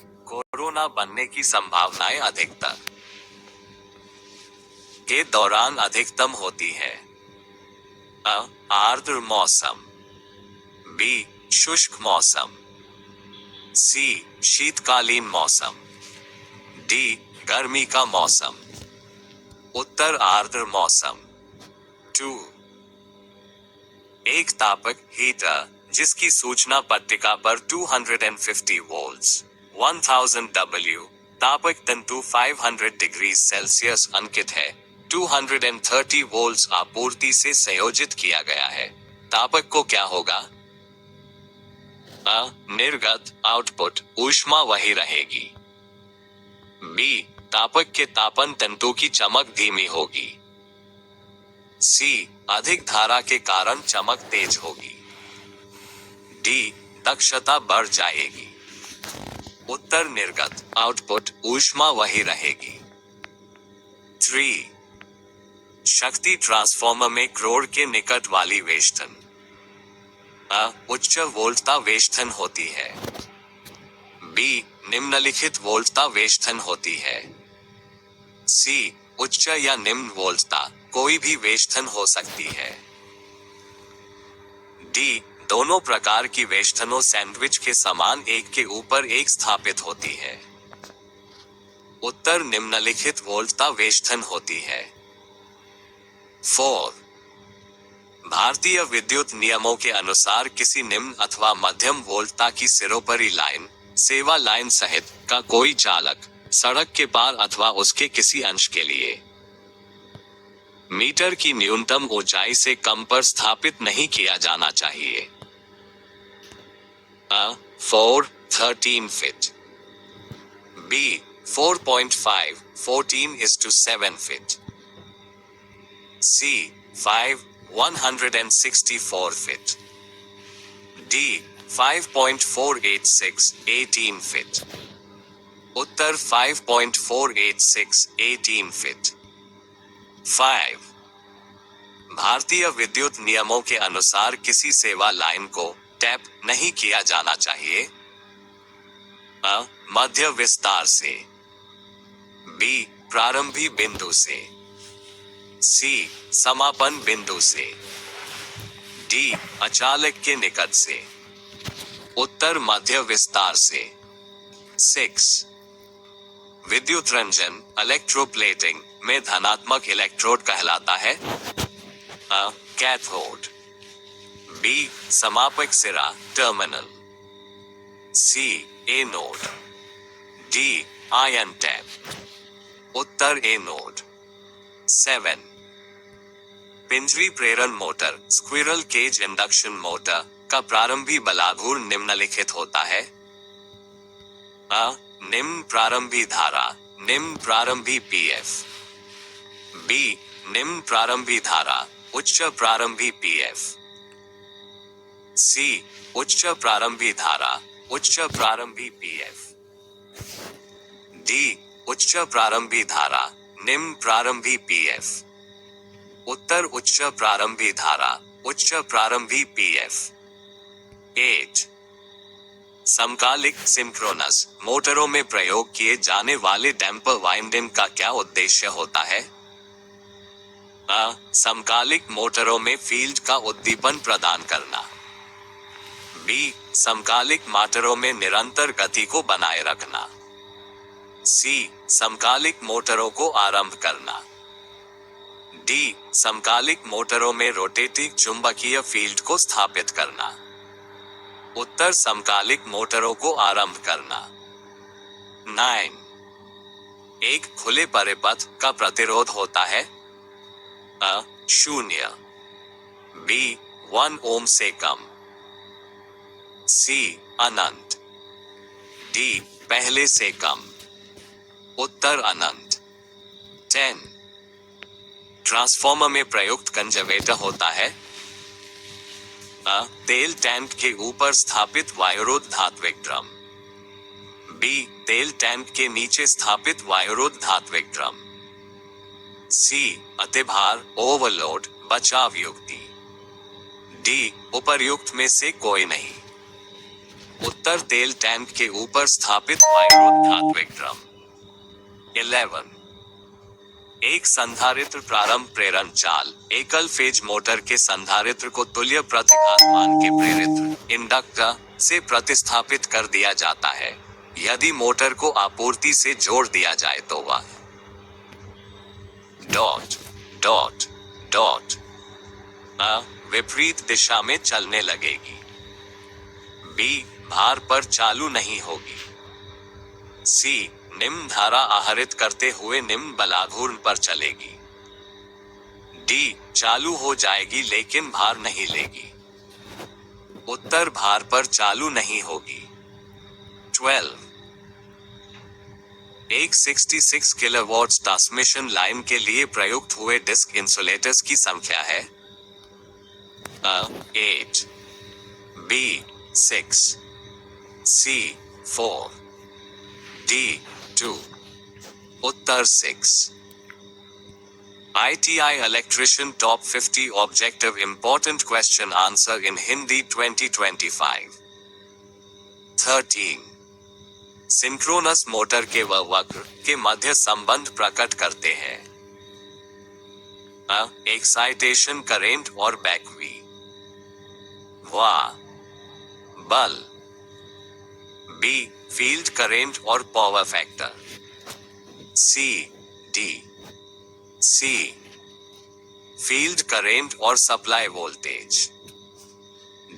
Corona बनने की संभावनाएं अधिकतर के दौरान अधिकतम होती है। अ. आर्द्र मौसम। बी. शुष्क मौसम। सी. शीतकालीन मौसम। डी. गर्मी का मौसम। उत्तर आर्द्र मौसम। 2. एक तापक हीटर जिसकी सूचना पट्टिका पर 250 वोल्ट्स 1000 W तापक तंतु 500 डिग्री सेल्सियस अंकित है, 230 वोल्ट्स आपूर्ति से संयोजित किया गया है। तापक को क्या होगा? अ. निर्गत आउटपुट ऊष्मा वही रहेगी। बी. तापक के तापन तंतु की चमक धीमी होगी। सी. अधिक धारा के कारण चमक तेज होगी। डी. दक्षता बढ़ जाएगी। उत्तर निर्गत आउटपुट ऊष्मा वही रहेगी। 3. शक्ति ट्रांसफॉर्मर में क्रोड के निकट वाली वेष्टन। अ. उच्च वोल्टता वेष्टन होती है। बी. निम्नलिखित वोल्टता वेष्टन होती है। सी. उच्च या निम्न वोल्टता कोई भी वेष्टन हो सकती है। डी. दोनों प्रकार की वेष्टनों सैंडविच के समान एक के ऊपर एक स्थापित होती है। उत्तर निम्नलिखित वोल्टता वेष्टन होती है। 4. भारतीय विद्युत नियमों के अनुसार किसी निम्न अथवा मध्यम वोल्टता की सिरोपरी लाइन, सेवा लाइन सहित का कोई चालक सड़क के पार अथवा उसके किसी अंश के लिए मीटर की न्यूनतम ऊंचाई से कम पर स्थापित नहीं किया जाना चाहिए। अ. 413 फीट। बी. 4.5 14:7 फीट। सी. 5 164 फीट। डी. 5.486 18 फीट। उत्तर 5.486 18 फीट। 5. भारतीय विद्युत नियमों के अनुसार किसी सेवा लाइन को टैप नहीं किया जाना चाहिए। अ. मध्य विस्तार से। बी. प्रारंभी बिंदु से। सी. समापन बिंदु से। डी. अचालक के निकट से। उत्तर मध्य विस्तार से। 6. विद्युत रंजन इलेक्ट्रोप्लेटिंग में धनात्मक इलेक्ट्रोड कहलाता है। अ. कैथोड। बी. समापक सिरा terminal. C. Anode. D. Ion tap. उत्तर एनोड। 7. पिंजरी प्रेरण motor squirrel cage induction motor का प्रारंभी बलाघूर निम्नलिखित होता है। अ. निम्न प्रारंभी धारा, निम्न प्रारंभी पीएफ। बी. निम्न प्रारंभी धारा, उच्च प्रारंभी पीएफ। सी. उच्च प्रारंभी धारा, उच्च प्रारंभी पीएफ। डी. उच्च प्रारंभी धारा, निम्न प्रारंभी पीएफ। उत्तर उच्च प्रारंभी धारा, उच्च प्रारंभी पीएफ। 8. समकालिक सिंक्रोनस मोटरों में प्रयोग किए जाने वाले डैम्पर वाइंडिंग का क्या उद्देश्य होता है? अ. समकालिक मोटरों में फील्ड का उद्दीपन प्रदान करना। बी. समकालिक मोटरों में निरंतर गति को बनाए रखना। सी. समकालिक मोटरों को आरंभ करना। डी. समकालिक मोटरों में रोटेटिंग चुंबकीय फील्ड को स्थापित करना। उत्तर समकालिक मोटरों को आरंभ करना। 9. एक खुले परिपथ का प्रतिरोध होता है। अ. 0। बी. 1 ओम से कम। सी. अनंत। डी. पहले से कम। उत्तर अनंत। 10. ट्रांसफॉर्मर में प्रयुक्त कंजर्वेटर होता है। अ. तेल टैंक के ऊपर स्थापित वायुरोध धात्विक ड्रम। बी. तेल टैंक के नीचे स्थापित वायुरोध धात्विक ड्रम। सी. अतिभार ओवरलोड बचाव युक्ति। डी. उपर्युक्त में से कोई नहीं। उत्तर तेल टैंक के ऊपर स्थापित वायुरोध धात्विक ड्रम। 11 एक संधारित्र प्रारंभ प्रेरण चाल एकल फेज मोटर के संधारित्र को तुल्य प्रतिघात मान के प्रेरित्र इंडक्टर से प्रतिस्थापित कर दिया जाता है। यदि मोटर को आपूर्ति से जोड़ दिया जाए तो वह डॉट डॉट डॉट विपरीत दिशा में चलने लगेगी। बी भार पर चालू नहीं होगी। सी निम्न धारा आहरित करते हुए निम्न बलाघूर्ण पर चलेगी। डी चालू हो जाएगी लेकिन भार नहीं लेगी। उत्तर भार पर चालू नहीं होगी। 12 एक 66 किलोवाट ट्रांसमिशन लाइन के लिए प्रयुक्त हुए डिस्क इंसुलेटर्स की संख्या है 8 B 6 C 4 D 2 Uttar 6। ITI Electrician Top 50 Objective Important Question Answer in Hindi 2025। 13 synchronous motor के व वक्र के मध्य संबंध प्रकट करते हैं। एक्साइटेशन करेंट और बैकवी। वाह बल। बी फील्ड करेंट और power factor. C D C field current और सप्लाई वोल्टेज।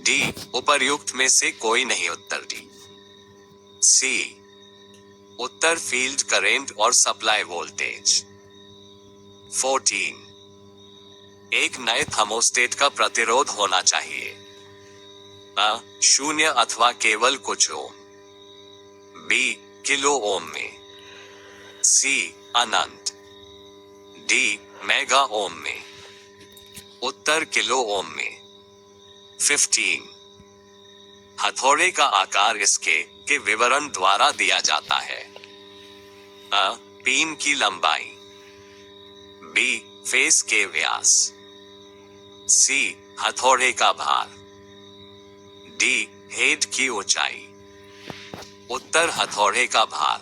डी उपर्युक्त में से कोई नहीं उत्तर। डी सी उत्तर फील्ड करेंट और सप्लाई वोल्टेज। 14 एक नए थर्मोस्टेट का प्रतिरोध होना चाहिए 0 अथवा केवल कुछ ओम। बी किलो ओम में। सी अनंत। डी मेगा ओम में। उत्तर किलो ओम में। 15 हथौड़े का आकार इसके के विवरण द्वारा दिया जाता है। पीन की लंबाई। बी फेस के व्यास। सी हथौड़े का भार। डी हेड की ऊंचाई। उत्तर हथौड़े का भार।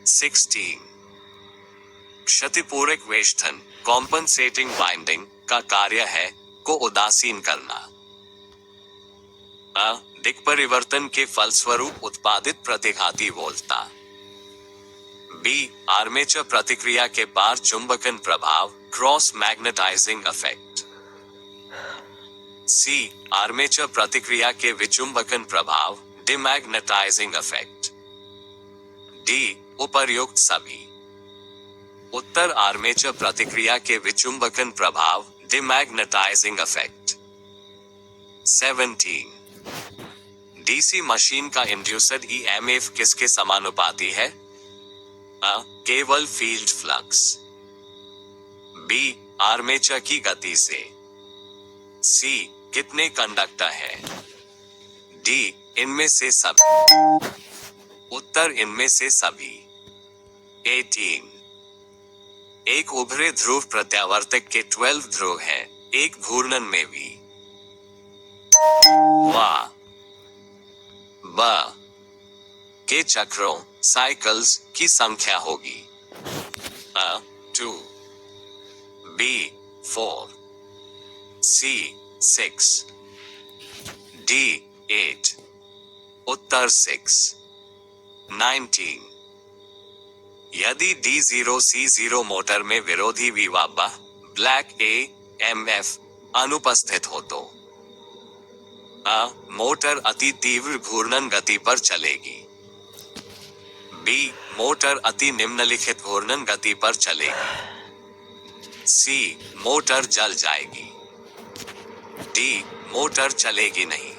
16 क्षतिपूरक वेष्ठन कॉम्पनसेटिंग बाइंडिंग का कार्य है को उदासीन करना। दिक् परिवर्तन के फलस्वरूप उत्पादित प्रतिघाती वोल्टता। बी आर्मेचर प्रतिक्रिया के पार चुंबकन प्रभाव क्रॉस मैग्नेटाइजिंग इफेक्ट। सी आर्मेचर प्रतिक्रिया के विचुंबकन प्रभाव डिमैग्नेटाइजिंग इफेक्ट। डी उपर्युक्त सभी। उत्तर आर्मेचर प्रतिक्रिया के विचुंबकन प्रभाव डिमैग्नेटाइजिंग इफेक्ट। 17 डीसी मशीन का इंड्यूसड ईएमएफ किसके समानुपाती है? केवल फील्ड फ्लक्स। बी आर्मेचर की गति से। सी कितने कंडक्टर है? डी इनमें से सभी। उत्तर इनमें से सभी। 18 एक उभरे ध्रुव प्रत्यावर्तक के 12 ध्रुव हैं, एक घूर्णन में भी। वाह ब के चक्रों साइकिल्स की संख्या होगी 2 बी 4 सी 6 डी 8 उत्तर 6। 19 यदि D0 C0 मोटर में विरोधी विवाबा ब्लैक AMF अनुपस्थित हो तो मोटर अति तीव्र घूर्णन गति पर चलेगी। बी मोटर अति निम्नलिखित घूर्णन गति पर चलेगी। सी मोटर जल जाएगी। डी मोटर चलेगी नहीं।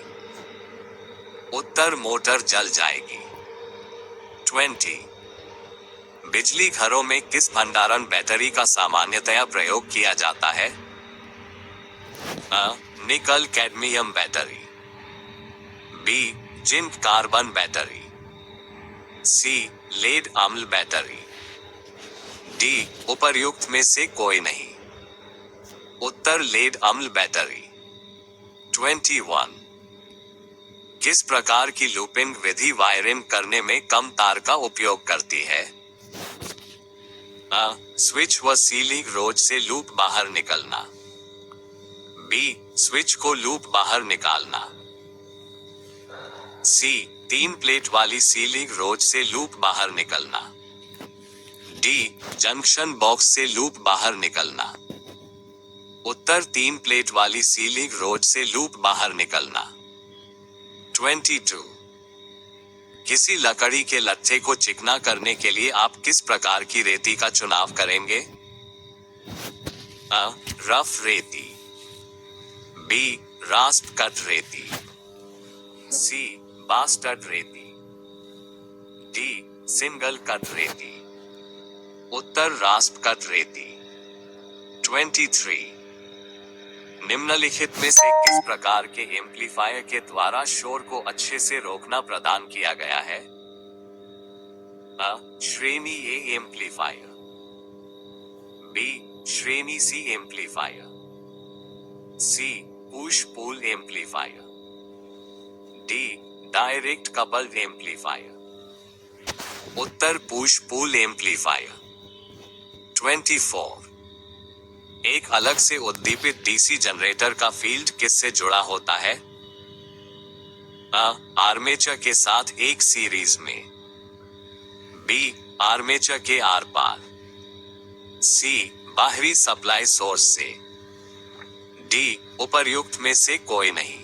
उत्तर मोटर जल जाएगी। 20 बिजली घरों में किस भंडारण बैटरी का सामान्यतया प्रयोग किया जाता है? Nickel cadmium battery. B zinc carbon battery. C lead अम्ल बैटरी। डी उपर्युक्त में से कोई नहीं। उत्तर लेड अम्ल बैटरी। 21 किस प्रकार की लूपिंग विधि वायरिंग करने में कम तार का उपयोग करती है? अ. स्विच व सीलिंग रोज से लूप बाहर निकलना। बी. स्विच को लूप बाहर निकालना। सी. 3 प्लेट वाली सीलिंग रोज से लूप बाहर निकलना। डी. जंक्शन बॉक्स से लूप बाहर निकलना। उत्तर 3 प्लेट वाली सीलिंग रोज से लूप बाहर निकलना। 22. किसी लकड़ी के लट्ठे को चिकना करने के लिए आप किस प्रकार की रेती का चुनाव करेंगे? अ. रफ रेती। बी. रास्प कट रेती। सी. बास्टर्ड रेती। डी. सिंगल कट रेती। उत्तर रास्प कट रेती। 23. निम्नलिखित में से किस प्रकार के एम्पलीफायर के द्वारा शोर को अच्छे से रोकना प्रदान किया गया है? अ. श्रेणी ए एम्पलीफायर। बी. श्रेणी C amplifier. C. Push pull amplifier. D. Direct coupled amplifier. उत्तर पुश पुल एम्पलीफायर। 24. एक अलग से उद्दीपित डीसी जनरेटर का फील्ड किससे जुड़ा होता है? अ. आर्मेचर के साथ एक सीरीज में। बी. आर्मेचर के आर पार। सी. बाहरी सप्लाई सोर्स से। डी. उपर्युक्त में से कोई नहीं।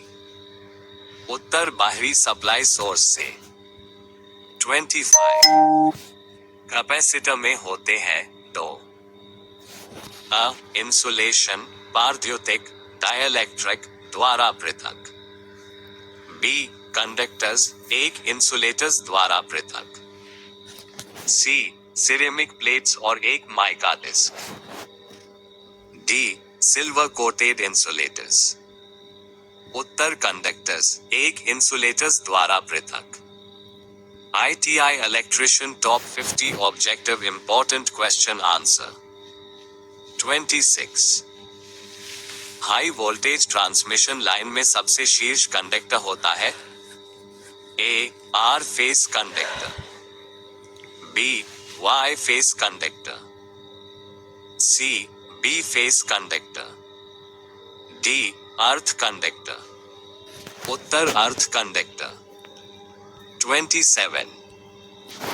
उत्तर बाहरी सप्लाई सोर्स से। 25. कैपेसिटर में होते हैं दो। अ. इंसुलेशन पारद्युतिक डाइलेक्ट्रिक द्वारा पृथक। बी. कंडक्टर्स एक इंसुलेटर्स द्वारा पृथक। सी. सिरेमिक प्लेट्स और एक mica disc. D. Silver coated insulators. उत्तर कंडक्टर्स एक इंसुलेटर्स द्वारा पृथक। ITI electrician top 50 objective important question answer. 26. High voltage transmission line में सबसे शीर्ष कंडक्टर होता है? A. R phase conductor. B. Y phase conductor. C. B phase conductor. D. Earth conductor. उत्तर अर्थ कंडक्टर। 27.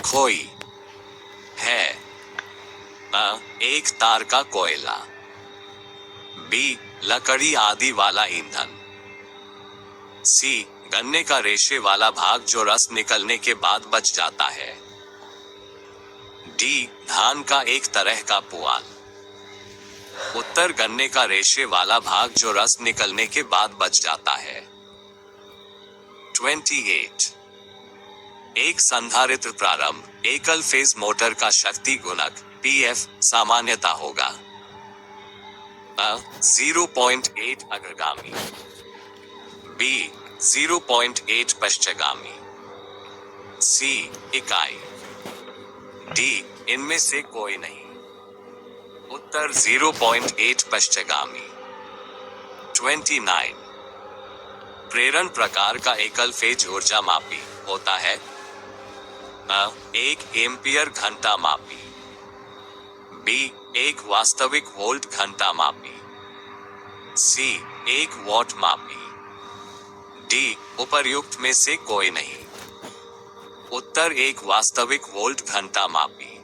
खोई है। अ. एक तार का कोयला। बी. लकड़ी आदि वाला ईंधन। सी. गन्ने का रेशे वाला भाग जो रस निकलने के बाद बच जाता है। डी. धान का एक तरह का पुआल। उत्तर गन्ने का रेशे वाला भाग जो रस निकलने के बाद बच जाता है। 28. एक संधारित्र प्रारंभ एकल फेज मोटर का शक्ति गुणक PF सामान्यता होगा। अ. 0.8 अग्रगामी। बी. 0.8 पश्चगामी। सी. इकाई। डी. इनमें से कोई नहीं। उत्तर 0.8 पश्चगामी। 29. प्रेरण प्रकार का एकल फेज ऊर्जा मापी होता है? अ. 1 एम्पियर घंटा मापी। बी. 1 वास्तविक वोल्ट घंटा मापी। सी. 1 वॉट मापी। डी. उपर्युक्त में से कोई नहीं। उत्तर 1 वास्तविक वोल्ट घंटा मापी।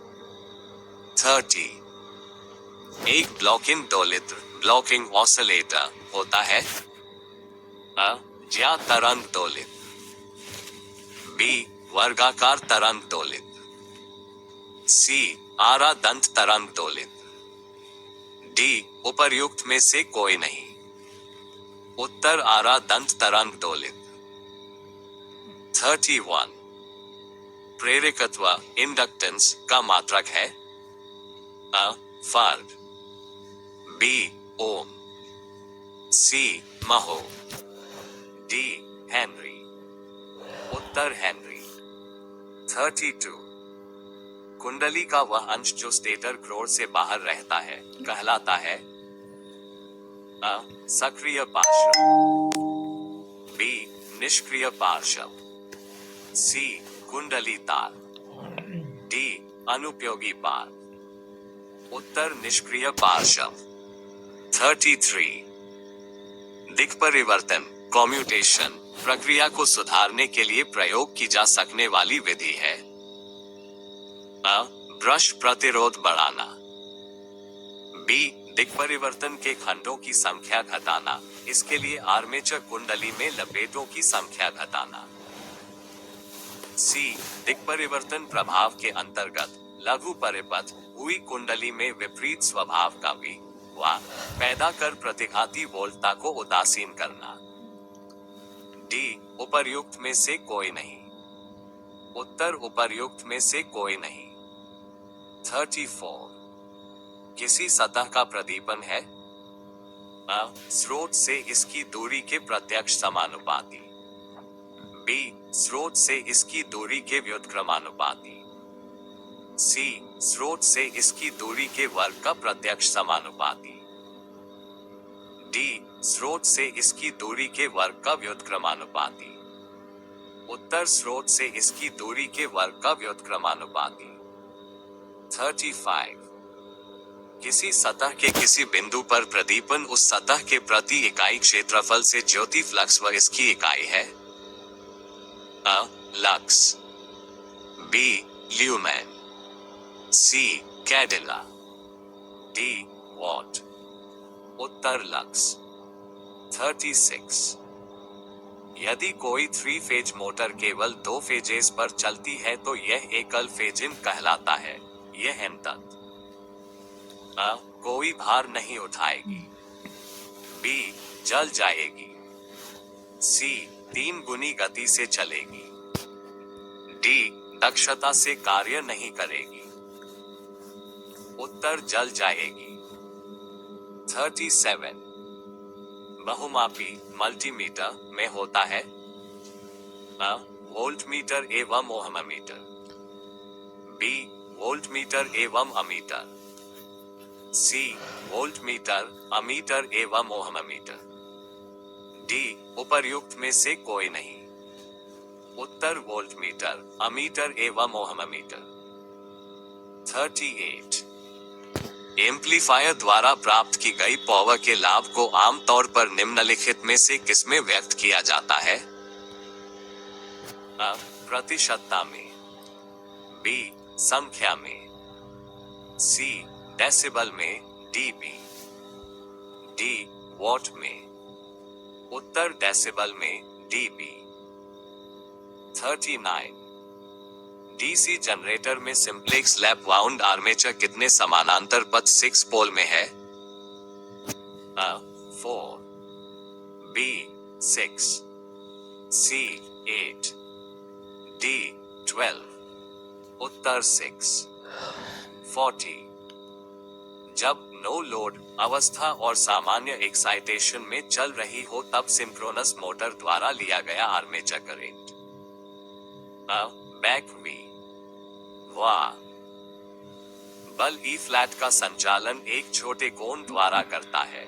30. एक ब्लॉकिंग दोलित्र ब्लॉकिंग ऑसिलेटर होता है? अ. ज्या तरंग दोलित्र। बी. वर्गाकार तरंग दोलित्र। सी. आरा दंत तरंग दोलित्र। डी. उपर्युक्त में से कोई नहीं। उत्तर आरा दंत तरंग दोलित्र। 31. प्रेरकत्व इंडक्टेंस का मात्रक है? अ. फार्ड। बी. ओम। सी. महो। डी. हेनरी। उत्तर हेनरी। 32. कुंडली का वह अंश जो स्टेटर क्रोर से बाहर रहता है कहलाता है? अ. सक्रिय पार्श्व। बी. निष्क्रिय पार्श्व, सी कुंडली तार, डी अनुपयोगी पार। उत्तर निष्क्रिय पार्श्व। 33 दिक् परिवर्तन कॉम्यूटेशन प्रक्रिया को सुधारने के लिए प्रयोग की जा सकने वाली विधि है। अ ब्रश प्रतिरोध बढ़ाना, बी दिक् परिवर्तन के खंडों की संख्या घटाना, इसके लिए आर्मेचर कुंडली में लपेटों की संख्या घटाना, सी दिक् परिवर्तन प्रभाव के अंतर्गत लघु परिपथ हुई कुंडली में विपरीत स्वभाव का विवाह पैदा कर प्रतिघाती वोल्टता को उदासीन करना, डी उपर्युक्त में से कोई नहीं। उत्तर उपर्युक्त में से कोई नहीं। 34 किसी सतह का प्रदीपन है। अ स्रोत से इसकी दूरी के प्रत्यक्ष समानुपाती, बी स्रोत से इसकी दूरी के व्युत्क्रमानुपाती, सी स्रोत से इसकी दूरी के वर्ग का प्रत्यक्ष समानुपाती, डी स्रोत से इसकी दूरी के वर्ग का व्युत्क्रमानुपाती। उत्तर स्रोत से इसकी दूरी के वर्ग का व्युत्क्रमानुपाती। 35 किसी सतह के किसी बिंदु पर प्रदीपन उस सतह के प्रति इकाई क्षेत्रफल से ज्योति फ्लक्स व इसकी इकाई है। अ lux, B lumen, C candela, D watt. उत्तर लक्स। 36 यदि कोई 3 फेज मोटर केवल 2 फेजेस पर चलती है तो यह एकल फेजिन कहलाता है। यह एन तक अ कोई भार नहीं उठाएगी, बी जल जाएगी, सी 3 गुनी गति से चलेगी, डी दक्षता से कार्य नहीं करेगी। उत्तर जल जाएगी। 37 बहुमापी मल्टीमीटर में होता है। अ वोल्टमीटर एवं ओहममीटर, बी वोल्टमीटर एवं अमीटर, सी वोल्टमीटर अमीटर एवं ओहममीटर, डी उपर्युक्त में से कोई नहीं। उत्तर वोल्टमीटर अमीटर एवं ओहममीटर। 38 एम्पलीफायर द्वारा प्राप्त की गई पावर के लाभ को आमतौर पर निम्नलिखित में से किसमें व्यक्त किया जाता है। अ प्रतिशतता में, बी संख्या में, सी डेसिबल में, डीबी, डी वॉट में। उत्तर डेसिबल में, डीबी। 39 डीसी जनरेटर में सिंप्लेक्स लैप वाउंड आर्मेचर कितने समानांतर पथ 6 पोल में है। अ 4, बी 6, सी 8, डी 12। उत्तर 6। 40 जब नो लोड अवस्था और सामान्य एक्साइटेशन में चल रही हो तब सिंक्रोनस मोटर द्वारा लिया गया आर्मेचर करंट। अ बैक वी वाह बल ई फ्लैट का संचालन एक छोटे कोण द्वारा करता है।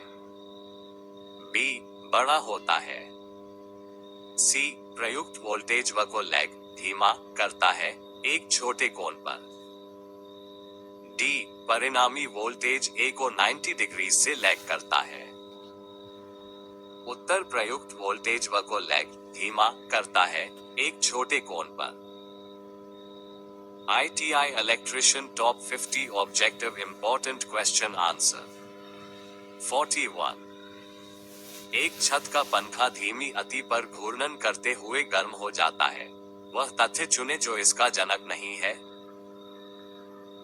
बी बड़ा होता है, सी प्रयुक्त वोल्टेज व को लैग धीमा करता है एक छोटे कोण पर, डी परिणामी वोल्टेज ए को 90 डिग्री से लैग करता है। उत्तर प्रयुक्त वोल्टेज व को लैग धीमा करता है एक छोटे कोण पर। ITI Electrician Top 50 Objective Important Question Answer। 41 एक छत का पंखा धीमी गति पर घूर्णन करते हुए गर्म हो जाता है, वह तथ्य चुने जो इसका जनक नहीं है।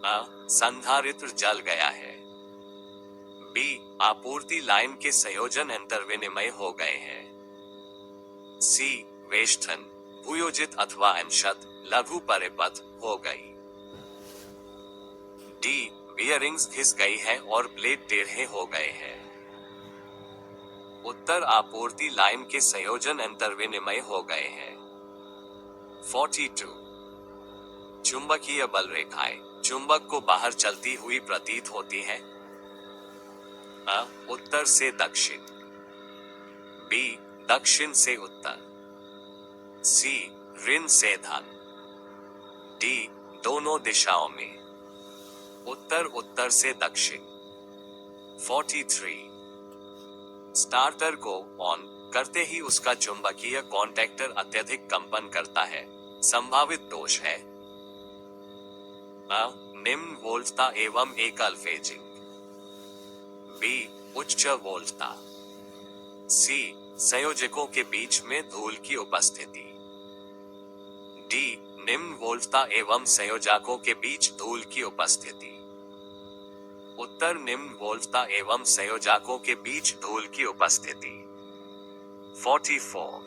अ संधारित्र जल गया है, बी आपूर्ति लाइन के संयोजन अंतर्विनिमय हो गए हैं, सी वेष्ठन भूयोजित अथवा अंशत लघु परिपथ हो गई, डी बियरिंग्स घिस गई है और ब्लेड टेढ़े हो गए हैं। उत्तर आपूर्ति लाइन के संयोजन अंतर्विनिमय हो गए हैं। 42 चुंबकीय बल रेखाएं चुंबक को बाहर चलती हुई प्रतीत होती हैं। अ उत्तर से दक्षिण, बी दक्षिण से उत्तर, सी ऋण से धन। डी दोनों दिशाओं में। उत्तर उत्तर से दक्षिण। 43 स्टार्टर को ऑन करते ही उसका चुंबकीय कॉन्टैक्टर अत्यधिक कंपन करता है। संभावित दोष है अ निम्न वोल्टता एवं एकल फेजिंग। बी उच्च वोल्टता। सी संयोजकों के बीच में धूल की उपस्थिति। डी निम्न वोल्टता एवं संयोजकों के बीच धूल की उपस्थिति। उत्तर निम्न वोल्टता एवं संयोजकों के बीच धूल की उपस्थिति। 44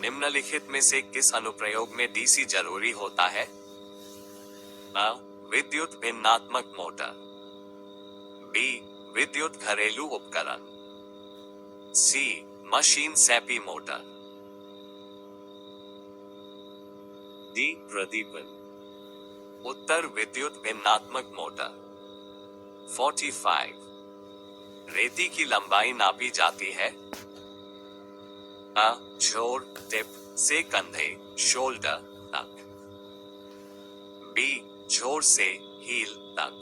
निम्नलिखित में से किस अनुप्रयोग में डीसी जरूरी होता है? अ विद्युत भिन्नात्मक मोटर। बी विद्युत घरेलू उपकरण। सी मशीन सैपी मोटर। डी प्रदीपन। उत्तर विद्युत भिन्नात्मक मोटर। 45 रेती की लंबाई नापी जाती है अ छोर टिप से कंधे शोल्डर तक। बी छोर से हील तक।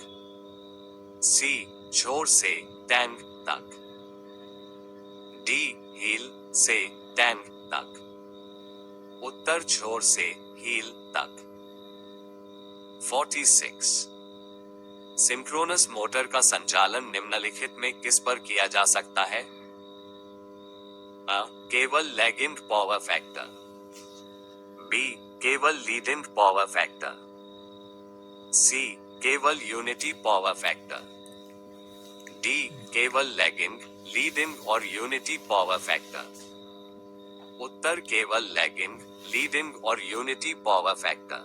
सी छोर से टैंक तक। डी हील से टैंक तक। उत्तर छोर से हील तक। 46 सिंक्रोनस मोटर का संचालन निम्नलिखित में किस पर किया जा सकता है? केवल लैगिंग पावर फैक्टर। बी केवल लीडिंग पावर फैक्टर। सी केवल यूनिटी पावर फैक्टर। डी केवल लैगिंग लीडिंग और यूनिटी पावर फैक्टर। उत्तर केवल लैगिंग लीडिंग और unity power factor.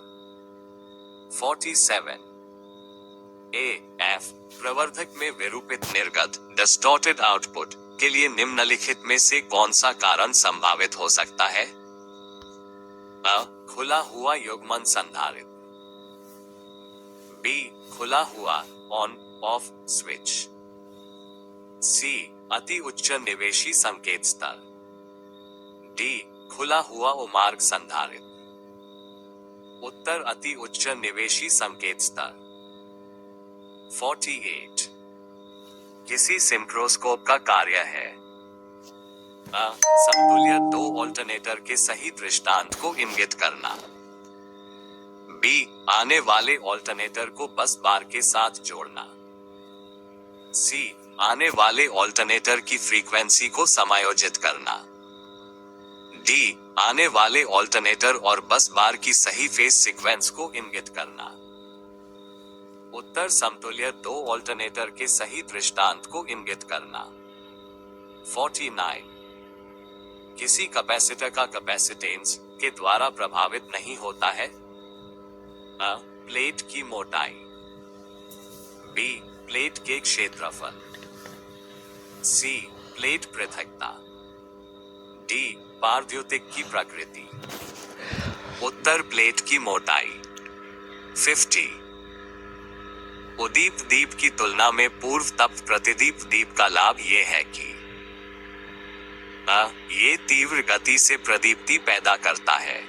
47 A F प्रवर्धक में विरूपित निर्गत डिस्टॉर्टेड आउटपुट के लिए निम्नलिखित में से कौन सा कारण संभावित हो सकता है? अ खुला हुआ युग्मन संधारित्र। बी खुला हुआ ऑन ऑफ स्विच। सी अति उच्च निवेशी संकेत स्तर। डी खुला हुआ उमार्ग संधारित्र। उत्तर अति उच्च निवेशी संकेत स्तर। 48 किसी सिंक्रोस्कोप का कार्य है अ समतुल्य दो ऑल्टरनेटर के सही दृष्टांत को इंगित करना। बी आने वाले ऑल्टरनेटर को बस बार के साथ जोड़ना। सी आने वाले ऑल्टरनेटर की फ्रीक्वेंसी को समायोजित करना। डी आने वाले ऑल्टरनेटर और बस बार की सही फेज सीक्वेंस को इंगित करना। उत्तर समतुल्य दो ऑल्टरनेटर के सही दृष्टांत को इंगित करना। 49 किसी कैपेसिटर का कैपेसिटेंस के द्वारा प्रभावित नहीं होता है अ प्लेट की मोटाई। बी प्लेट के क्षेत्रफल। सी प्लेट पृथकता। डी पारद्युतिक की प्रकृति। उत्तर प्लेट की मोटाई। 50 उद्दीप दीप की तुलना में पूर्व तप्त प्रतिदीप दीप का लाभ ये है कि ये तीव्र गति से प्रदीप्ति पैदा करता है।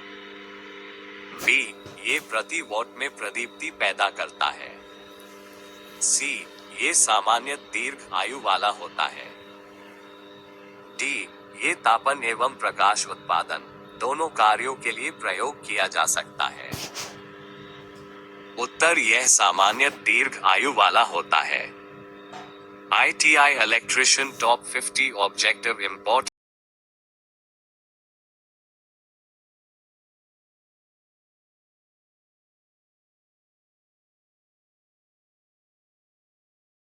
बी ये प्रति वॉट में प्रदीप्ति पैदा करता है। सी ये सामान्य दीर्घ आयु वाला होता है। डी ये तापन एवं प्रकाश उत्पादन दोनों कार्यों के लिए प्रयोग किया जा सकता है। उत्तर यह सामान्य दीर्घ आयु वाला होता है। ITI electrician top 50 objective import